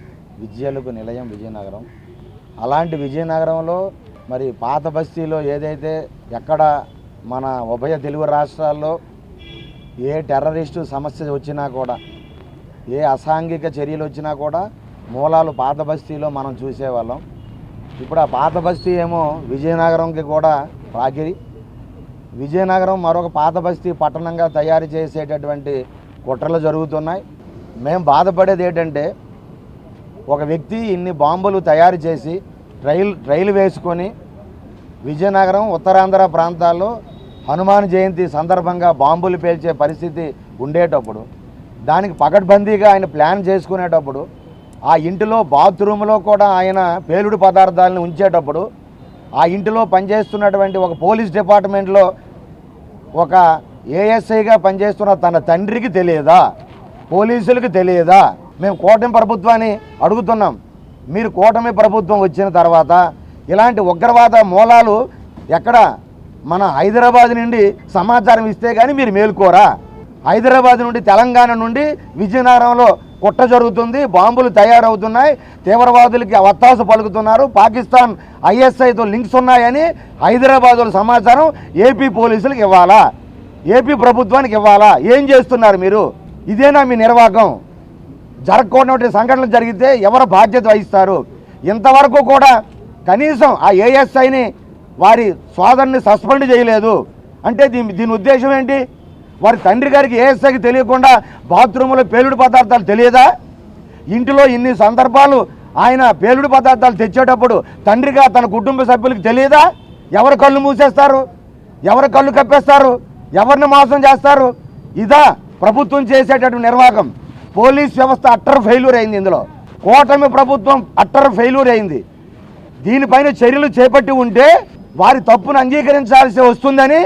విద్యలకు నిలయం విజయనగరం. అలాంటి విజయనగరంలో మరి పాత బస్తీలో ఏదైతే ఎక్కడ మన ఉభయ తెలుగు రాష్ట్రాల్లో ఏ టెర్రరిస్టు సమస్య వచ్చినా కూడా, ఏ అసాంఘిక చర్యలు వచ్చినా కూడా మూలాలు పాత బస్తీలో మనం చూసేవాళ్ళం. ఇప్పుడు ఆ పాత బస్తీ ఏమో విజయనగరంకి కూడా రాకిరి. విజయనగరం మరొక పాత బస్తీ పట్టణంగా తయారు చేసేటటువంటి కుట్రలు జరుగుతున్నాయి. మేము బాధపడేది ఏంటంటే, ఒక వ్యక్తి ఇన్ని బాంబులు తయారు చేసి ట్రైల్ వేసుకొని విజయనగరం, ఉత్తరాంధ్ర ప్రాంతాల్లో హనుమాన్ జయంతి సందర్భంగా బాంబులు పేల్చే పరిస్థితి ఉండేటప్పుడు, దానికి పకడ్బందీగా ఆయన ప్లాన్ చేసుకునేటప్పుడు, ఆ ఇంటిలో బాత్రూంలో కూడా ఆయన పేలుడు పదార్థాలను ఉంచేటప్పుడు, ఆ ఇంటిలో పనిచేస్తున్నటువంటి ఒక పోలీస్ డిపార్ట్మెంట్లో ఒక ఏఎస్ఐగా పనిచేస్తున్న తన తండ్రికి తెలియదా, పోలీసులకు తెలియదా? మేము కూటమి ప్రభుత్వాన్ని అడుగుతున్నాం. మీరు కూటమి ప్రభుత్వం వచ్చిన తర్వాత ఇలాంటి ఉగ్రవాద మూలాలు ఎక్కడ మన హైదరాబాద్ నుండి సమాచారం ఇస్తే కానీ మీరు మేలుకోరా? హైదరాబాద్ నుండి, తెలంగాణ నుండి విజయనగరంలో కుట్ర జరుగుతుంది, బాంబులు తయారవుతున్నాయి, తీవ్రవాదులకి వత్తాసు పలుకుతున్నారు, పాకిస్తాన్ ఐఎస్ఐతో లింక్స్ ఉన్నాయని హైదరాబాద్ సమాచారం ఏపీ పోలీసులకు ఇవ్వాలా? ఏపీ ప్రభుత్వానికి ఇవ్వాలా? ఏం చేస్తున్నారు మీరు? ఇదేనా మీ నిర్వాహకం? జరగకూడనటువంటి సంఘటనలు జరిగితే ఎవరు బాధ్యత వహిస్తారు? ఇంతవరకు కూడా కనీసం ఆ ఏఎస్ఐని వారి సోదరుని సస్పెండ్ చేయలేదు అంటే దీని ఉద్దేశం ఏంటి? వారి తండ్రి గారికి ఏఎస్ఐకి తెలియకుండా బాత్రూంలో పేలుడు పదార్థాలు తెలియదా? ఇంటిలో ఇన్ని సందర్భాలు ఆయన పేలుడు పదార్థాలు తెచ్చేటప్పుడు తండ్రిగా తన కుటుంబ సభ్యులకు తెలియదా? ఎవరు కళ్ళు మూసేస్తారు? ఎవరు కళ్ళు కప్పేస్తారు? ఎవరిని మోసం చేస్తారు? ఇదా ప్రభుత్వం చేసేటటువంటి నిర్వాహకం? పోలీస్ వ్యవస్థ అట్టర్ ఫెయిల్యూర్ అయింది. ఇందులో కూటమి ప్రభుత్వం అట్టర్ ఫెయిల్యూర్ అయింది. దీనిపైన చర్యలు చేపట్టి ఉంటే వారి తప్పును అంగీకరించాల్సి వస్తుందని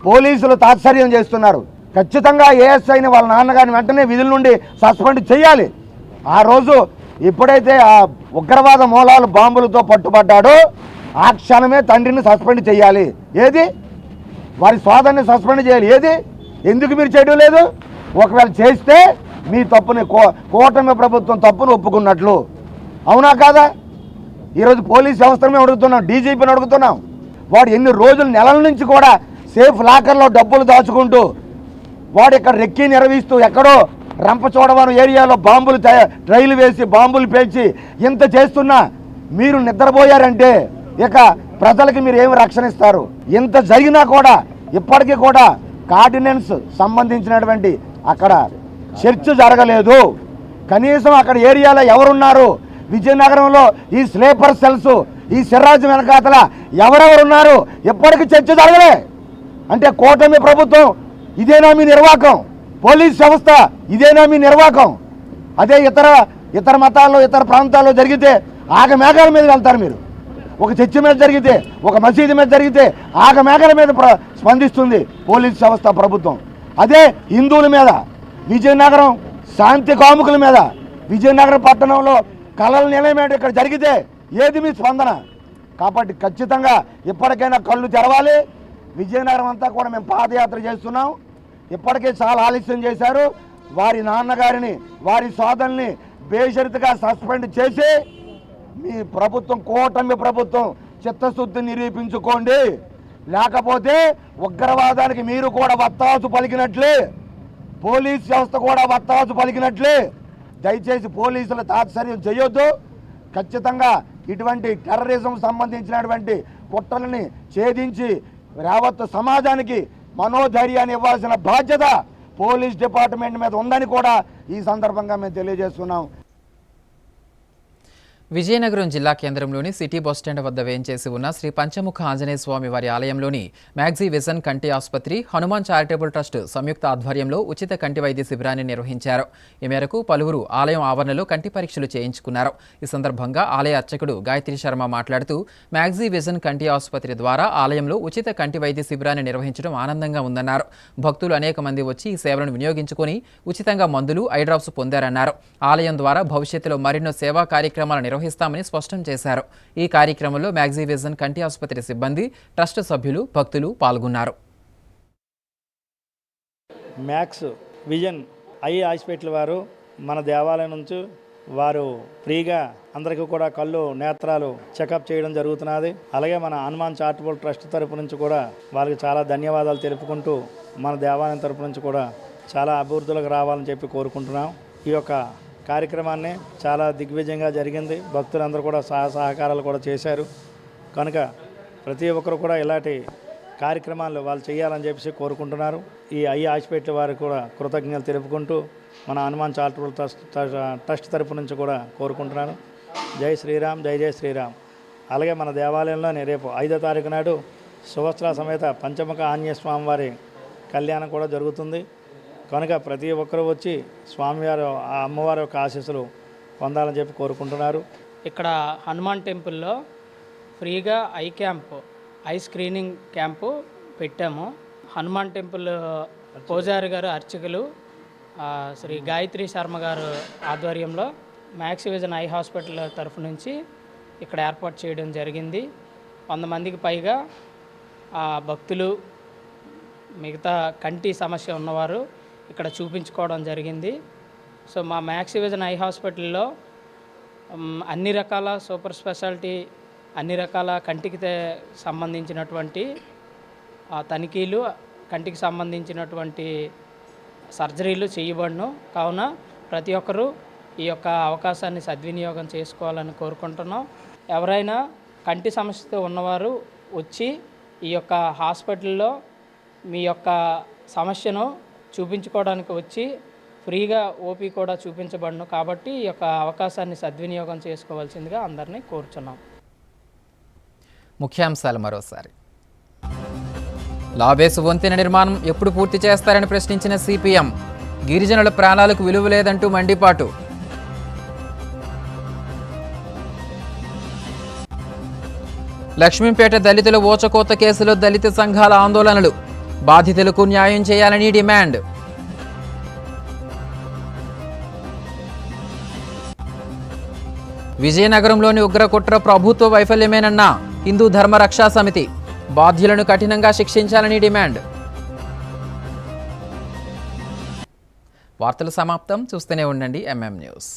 పోలీసులు తాత్సర్యం చేస్తున్నారు. ఖచ్చితంగా ఏఎస్ఐని వాళ్ళ నాన్నగారిని వెంటనే విధుల నుండి సస్పెండ్ చేయాలి. ఆ రోజు ఎప్పుడైతే ఆ ఉగ్రవాద మూలాలు బాంబులతో పట్టుబడ్డాడో ఆ క్షణమే తండ్రిని సస్పెండ్ చేయాలి. ఏది? వారి సోదరుని సస్పెండ్ చేయాలి. ఏది? ఎందుకు మీరు చేయడం లేదు? ఒకవేళ చేస్తే మీ తప్పుని కూటమి ప్రభుత్వం తప్పును ఒప్పుకున్నట్లు. అవునా కాదా? ఈరోజు పోలీస్ వ్యవస్థను మేము అడుగుతున్నాం, డీజీపీని అడుగుతున్నాం. వాడు ఎన్ని రోజులు, నెలల నుంచి కూడా సేఫ్ లాకర్లో డబ్బులు దాచుకుంటూ వాడు ఇక్కడ రెక్కి నిర్వహిస్తూ ఎక్కడో రంపచోడవరం ఏరియాలో బాంబులు ట్రైలు వేసి బాంబులు పేల్చి ఇంత చేస్తున్నా మీరు నిద్రపోయారంటే ఇక ప్రజలకి మీరు ఏమి రక్షణ ఇస్తారు? ఇంత జరిగినా కూడా ఇప్పటికీ కూడా కార్డినెన్స్ సంబంధించినటువంటి అక్కడ చర్చ జరగలేదు. కనీసం అక్కడ ఏరియాలో ఎవరున్నారు? విజయనగరంలో ఈ స్లీపర్ సెల్స్, ఈ సిరాజ్ వెనకాతల ఎవరెవరున్నారు? ఎప్పటికీ చర్చ జరగలే. అంటే కూటమి ప్రభుత్వం ఇదేనా మీ నిర్వాహకం? పోలీస్ వ్యవస్థ ఇదేనా మీ నిర్వాహకం? అదే ఇతర మతాల్లో, ఇతర ప్రాంతాల్లో జరిగితే ఆగమేఘాల మీద వెళ్తారు మీరు. ఒక చర్చి మీద జరిగితే, ఒక మసీదు మీద జరిగితే ఆగమేఘాల మీద స్పందిస్తుంది పోలీస్ వ్యవస్థ, ప్రభుత్వం. అదే హిందువుల మీద, విజయనగరం శాంతి కాముకుల మీద, విజయనగరం పట్టణంలో కళల నిలయమేట ఇక్కడ జరిగితే ఏది మీ స్పందన? కాబట్టి ఖచ్చితంగా ఇప్పటికైనా కళ్ళు తెరవాలి. విజయనగరం అంతా కూడా మేము పాదయాత్ర చేస్తున్నాం. ఇప్పటికే చాలా ఆలస్యం చేశారు. వారి నాన్నగారిని, వారి సోదరుల్ని బేషరతుగా సస్పెండ్ చేసి మీ ప్రభుత్వం, కూటమి ప్రభుత్వం చిత్తశుద్ధి నిరూపించుకోండి. లేకపోతే ఉగ్రవాదానికి మీరు కూడా వత్తాసు పలికినట్లే, పోలీస్ వ్యవస్థ కూడా వత్తాసు పలికినట్లే. దయచేసి పోలీసులు తాత్సర్యం చేయొద్దు. ఖచ్చితంగా ఇటువంటి టెర్రరిజం సంబంధించినటువంటి కుట్రలని ఛేదించి యావత్ సమాజానికి మనోధైర్యాన్ని ఇవ్వాల్సిన బాధ్యత పోలీస్ డిపార్ట్మెంట్ మీద ఉందని కూడా ఈ సందర్భంగా మేము తెలియజేస్తున్నాం. విజయనగరం జిల్లా కేంద్రంలోని సిటీ బస్టాండ్ వద్ద వేయించేసి ఉన్న శ్రీ పంచముఖ ఆంజనేయ స్వామి వారి ఆలయంలోని మ్యాగ్జీ విజన్ కంటి ఆసుపత్రి హనుమాన్ చారిటబుల్ ట్రస్ట్ సంయుక్త ఆధ్వర్యంలో ఉచిత కంటి వైద్య శిబిరాన్ని నిర్వహించారు. ఈ మేరకు పలువురు ఆలయం ఆవరణలో కంటి పరీక్షలు చేయించుకున్నారు. ఈ సందర్భంగా ఆలయ అర్చకుడు గాయత్రి శర్మ మాట్లాడుతూ మ్యాగ్జీ విజన్ కంటి ఆసుపత్రి ద్వారా ఆలయంలో ఉచిత కంటి వైద్య శిబిరాన్ని నిర్వహించడం ఆనందంగా ఉందన్నారు. భక్తులు అనేక మంది వచ్చి ఈ సేవలను వినియోగించుకొని ఉచితంగా మందులు, ఐ డ్రాప్స్ పొందారన్నారు. ఆలయం ద్వారా భవిష్యత్తులో మరెన్నో సేవా కార్యక్రమాలు నిర్వహిస్తామని స్పష్టం చేశారు. ఈ కార్యక్రమంలో మ్యాగ్జీ విజన్ కంటి ఆసుపత్రి సిబ్బంది, ట్రస్ట్ సభ్యులు, భక్తులు పాల్గొన్నారు. మ్యాక్స్ విజన్ ఐ హాస్పిటల్ వారు మన దేవాలయం నుంచి వారు ఫ్రీగా అందరికీ కూడా కళ్ళు, నేత్రాలు చెకప్ చేయడం జరుగుతున్నది. అలాగే మన హనుమాన్ చారిటబుల్ ట్రస్ట్ తరపు నుంచి కూడా వాళ్ళకి చాలా ధన్యవాదాలు తెలుపుకుంటూ మన దేవాలయం తరపు నుంచి కూడా చాలా అభివృద్ధిలోకి రావాలని చెప్పి కోరుకుంటున్నాం. ఈ యొక్క కార్యక్రమాన్ని చాలా దిగ్విజయంగా జరిగింది. భక్తులందరూ కూడా సహకారాలు కూడా చేశారు. కనుక ప్రతి ఒక్కరు కూడా ఇలాంటి కార్యక్రమాలు వాళ్ళు చేయాలని చెప్పేసి కోరుకుంటున్నారు. ఈ ఐ హాస్పిటల్ వారికి కూడా కృతజ్ఞతలు తెలుపుకుంటూ మన హనుమాన్ చారిటబుల్ ట్రస్ట్ తరపు నుంచి కూడా కోరుకుంటున్నాను. జై శ్రీరామ్, జై జై శ్రీరామ్. అలాగే మన దేవాలయంలోని రేపు 5వ తారీఖు నాడు సువస్త్ర సమేత పంచముఖ ఆంజనేయ స్వామి వారి కళ్యాణం కూడా జరుగుతుంది. కనుక ప్రతి ఒక్కరూ వచ్చి స్వామివారి అమ్మవారి యొక్క ఆశీస్సులు పొందాలని చెప్పి కోరుకుంటున్నారు. ఇక్కడ హనుమాన్ టెంపుల్లో ఫ్రీగా I camp, I screening camp పెట్టాము. హనుమాన్ టెంపుల్ పూజారి గారు, అర్చకులు శ్రీ గాయత్రి శర్మ గారు ఆధ్వర్యంలో మ్యాగ్జీ విజన్ ఐ హాస్పిటల్ తరఫు నుంచి ఇక్కడ ఏర్పాటు చేయడం జరిగింది. 100 మందికి పైగా భక్తులు, మిగతా కంటి సమస్య ఉన్నవారు ఇక్కడ చూపించుకోవడం జరిగింది. సో మా మ్యాగ్జీ విజన్ ఐ హాస్పిటల్లో అన్ని రకాల సూపర్ స్పెషాలిటీ, అన్ని రకాల కంటికి సంబంధించినటువంటి తనిఖీలు, కంటికి సంబంధించినటువంటి సర్జరీలు చేయబడును. కావున ప్రతి ఒక్కరూ ఈ యొక్క అవకాశాన్ని సద్వినియోగం చేసుకోవాలని కోరుకుంటున్నాం. ఎవరైనా కంటి సమస్యతో ఉన్నవారు వచ్చి ఈ యొక్క హాస్పిటల్లో మీ యొక్క సమస్యను చూపించుకోవడానికి వచ్చి ఫ్రీగా ఓపీ కూడా చూపించబడును. కాబట్టి ఈ యొక్క అవకాశాన్ని సద్వినియోగం చేసుకోవాల్సిందిగా అందరినీ కోరుచున్నాం. ముఖ్యాంశాలు మరోసారి. లాబేసు వంతెన నిర్మాణం ఎప్పుడు పూర్తి చేస్తారని ప్రశ్నించిన సిపిఎం. గిరిజనుల ప్రాణాలకు విలువ లేదంటూ మండిపాటు. లక్ష్మీపేట దళితుల ఓచకోత కేసులో దళిత సంఘాల ఆందోళనలు. బాధితులకు న్యాయం చేయాలని డిమాండ్. విజయనగరంలోని ఉగ్రకుట్ర ప్రభుత్వ వైఫల్యమేనన్న హిందూ ధర్మ రక్షా సమితి. బాధ్యులను కఠినంగా శిక్షించాలని డిమాండ్. వార్తలు సమాప్తం. చూస్తూనే ఉండండి MM న్యూస్.